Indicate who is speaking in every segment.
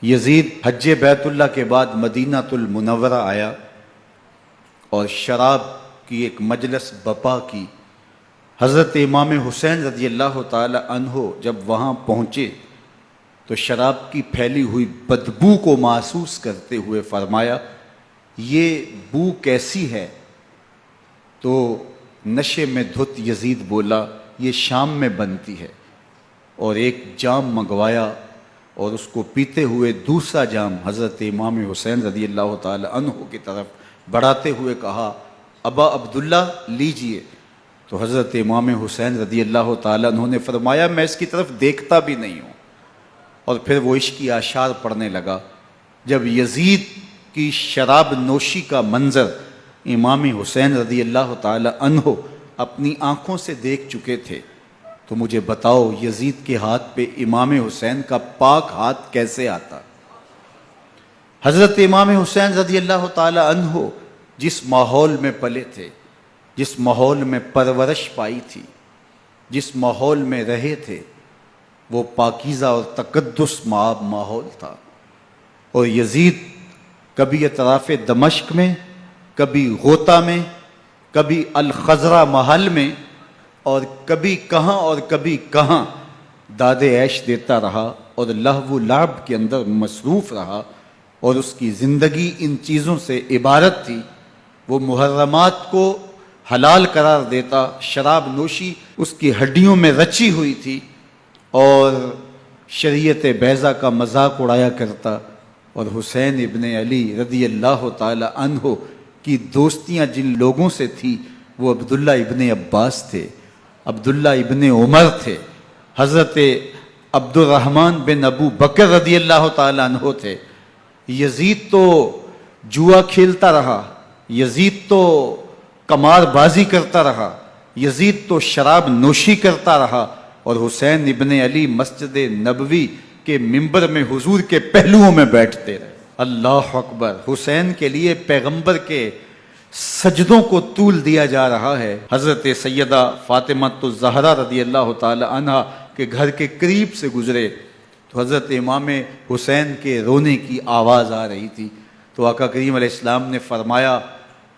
Speaker 1: یزید حج بیت اللہ کے بعد مدینہ المنورہ آیا اور شراب کی ایک مجلس بپا کی۔ حضرت امام حسین رضی اللہ تعالی عنہ جب وہاں پہنچے تو شراب کی پھیلی ہوئی بدبو کو محسوس کرتے ہوئے فرمایا، یہ بو کیسی ہے؟ تو نشے میں دھت یزید بولا، یہ شام میں بنتی ہے، اور ایک جام منگوایا اور اس کو پیتے ہوئے دوسرا جام حضرت امام حسین رضی اللہ تعالی عنہ کی طرف بڑھاتے ہوئے کہا، ابا عبداللہ لیجئے۔ تو حضرت امام حسین رضی اللہ تعالی عنہ نے فرمایا، میں اس کی طرف دیکھتا بھی نہیں ہوں، اور پھر وہ عشقی اشعار پڑھنے لگا۔ جب یزید کی شراب نوشی کا منظر امام حسین رضی اللہ تعالی عنہ اپنی آنکھوں سے دیکھ چکے تھے تو مجھے بتاؤ یزید کے ہاتھ پہ امام حسین کا پاک ہاتھ کیسے آتا؟ حضرت امام حسین رضی اللہ تعالی عنہ جس ماحول میں پلے تھے، جس ماحول میں پرورش پائی تھی، جس ماحول میں رہے تھے، وہ پاکیزہ اور تقدس مآب ماحول تھا۔ اور یزید کبھی اطراف دمشق میں، کبھی غوطہ میں، کبھی الخضرہ محل میں، اور کبھی کہاں اور کبھی کہاں داد عیش دیتا رہا اور لہو و لعب کے اندر مصروف رہا، اور اس کی زندگی ان چیزوں سے عبارت تھی۔ وہ محرمات کو حلال قرار دیتا، شراب نوشی اس کی ہڈیوں میں رچی ہوئی تھی، اور شریعت بیضہ کا مذاق اڑایا کرتا۔ اور حسین ابن علی رضی اللہ تعالی عنہ کی دوستیاں جن لوگوں سے تھی وہ عبداللہ ابن عباس تھے، عبداللہ ابن عمر تھے، حضرت عبد الرحمن بن ابو بکر رضی اللہ تعالی عنہ تھے۔ یزید تو جوا کھیلتا رہا، یزید تو قمار بازی کرتا رہا، یزید تو شراب نوشی کرتا رہا، اور حسین ابن علی مسجد نبوی کے ممبر میں حضور کے پہلوؤں میں بیٹھتے رہے۔ اللہ اکبر! حسین کے لیے پیغمبر کے سجدوں کو طول دیا جا رہا ہے۔ حضرت سیدہ فاطمہ الزہرا رضی اللہ تعالی عنہ کے گھر کے قریب سے گزرے تو حضرت امام حسین کے رونے کی آواز آ رہی تھی، تو آقا کریم علیہ السلام نے فرمایا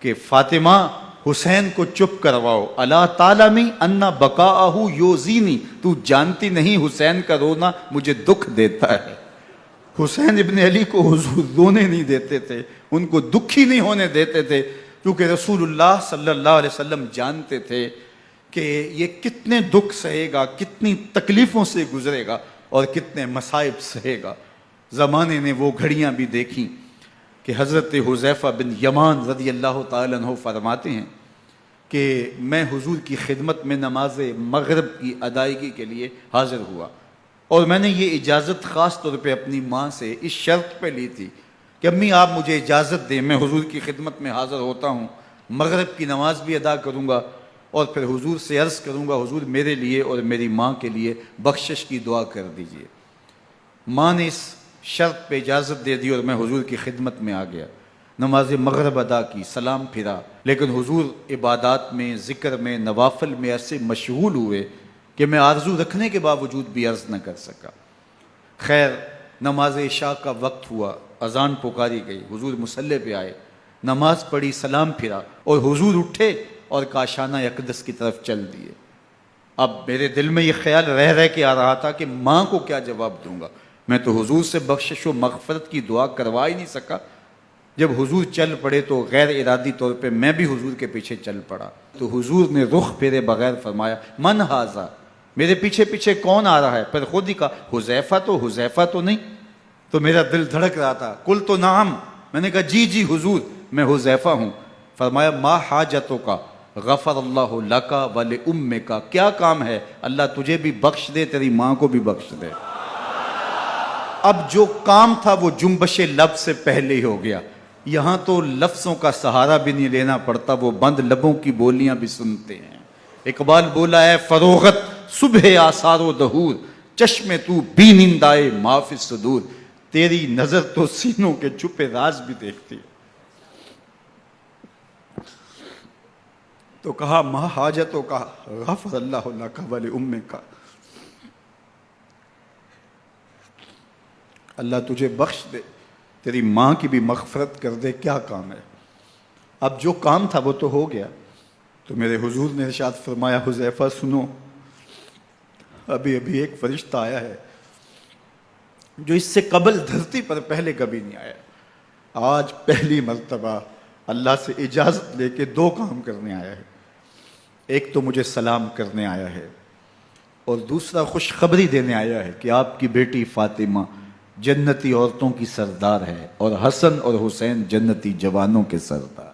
Speaker 1: کہ فاطمہ، حسین کو چپ کرواؤ، الا تعلمی ان بقاءہ یوزینی، تو جانتی نہیں حسین کا رونا مجھے دکھ دیتا ہے۔ حسین ابن علی کو حضور رونے نہیں دیتے تھے، ان کو دکھی نہیں ہونے دیتے تھے، کیونکہ رسول اللہ صلی اللہ علیہ وسلم جانتے تھے کہ یہ کتنے دکھ سہے گا، کتنی تکلیفوں سے گزرے گا اور کتنے مصائب سہے گا۔ زمانے نے وہ گھڑیاں بھی دیکھیں کہ حضرت حذیفہ بن یمان رضی اللہ تعالی عنہ فرماتے ہیں کہ میں حضور کی خدمت میں نماز مغرب کی ادائیگی کے لیے حاضر ہوا، اور میں نے یہ اجازت خاص طور پہ اپنی ماں سے اس شرط پہ لی تھی کہ امی آپ مجھے اجازت دیں، میں حضور کی خدمت میں حاضر ہوتا ہوں، مغرب کی نماز بھی ادا کروں گا، اور پھر حضور سے عرض کروں گا حضور میرے لیے اور میری ماں کے لیے بخشش کی دعا کر دیجئے۔ ماں نے اس شرط پہ اجازت دے دی اور میں حضور کی خدمت میں آ گیا، نماز مغرب ادا کی، سلام پھرا، لیکن حضور عبادات میں، ذکر میں، نوافل میں ایسے مشغول ہوئے کہ میں آرزو رکھنے کے باوجود بھی عرض نہ کر سکا۔ خیر، نماز عشاء کا وقت ہوا، اذان پکاری گئی، حضور مصلی پہ آئے، نماز پڑھی، سلام پھرا، اور حضور اٹھے اور کاشانہ اقدس کی طرف چل دیے۔ اب میرے دل میں یہ خیال رہ کے آ رہا تھا کہ ماں کو کیا جواب دوں گا، میں تو حضور سے بخشش و مغفرت کی دعا کروا ہی نہیں سکا۔ جب حضور چل پڑے تو غیر ارادی طور پہ میں بھی حضور کے پیچھے چل پڑا، تو حضور نے رخ پھیرے بغیر فرمایا، من ھذا، میرے پیچھے پیچھے کون آ رہا ہے؟ پھر خود ہی کہا، حذیفہ تو نہیں؟ تو میرا دل دھڑک رہا تھا، قلت نعم، میں نے کہا جی جی حضور میں حذیفہ ہوں۔ فرمایا، ما حاجتک غفر اللہ لک ولامک، کیا کام ہے؟ اللہ تجھے بھی بخش دے، تیری ماں کو بھی بخش دے۔ اب جو کام تھا وہ جنبش لب سے پہلے ہی ہو گیا، یہاں تو لفظوں کا سہارا بھی نہیں لینا پڑتا، وہ بند لبوں کی بولیاں بھی سنتے ہیں۔ اقبال بولا ہے، فروغت صبح آثار و دہور، چشم تو بی نندائے ما فی الصدور، تیری نظر تو سینوں کے چھپے راز بھی دیکھتی ہے۔ تو کہا، ما حاجتوں کا غفر اللہ لک ولامک، اللہ تجھے بخش دے، تیری ماں کی بھی مغفرت کر دے، کیا کام ہے؟ اب جو کام تھا وہ تو ہو گیا۔ تو میرے حضور نے ارشاد فرمایا، حذیفہ سنو، ابھی ابھی ایک فرشتہ آیا ہے جو اس سے قبل دھرتی پر پہلے کبھی نہیں آیا، آج پہلی مرتبہ اللہ سے اجازت لے کے 2 کام کرنے آیا ہے۔ ایک تو مجھے سلام کرنے آیا ہے، اور دوسرا خوشخبری دینے آیا ہے کہ آپ کی بیٹی فاطمہ جنتی عورتوں کی سردار ہے، اور حسن اور حسین جنتی جوانوں کے سردار۔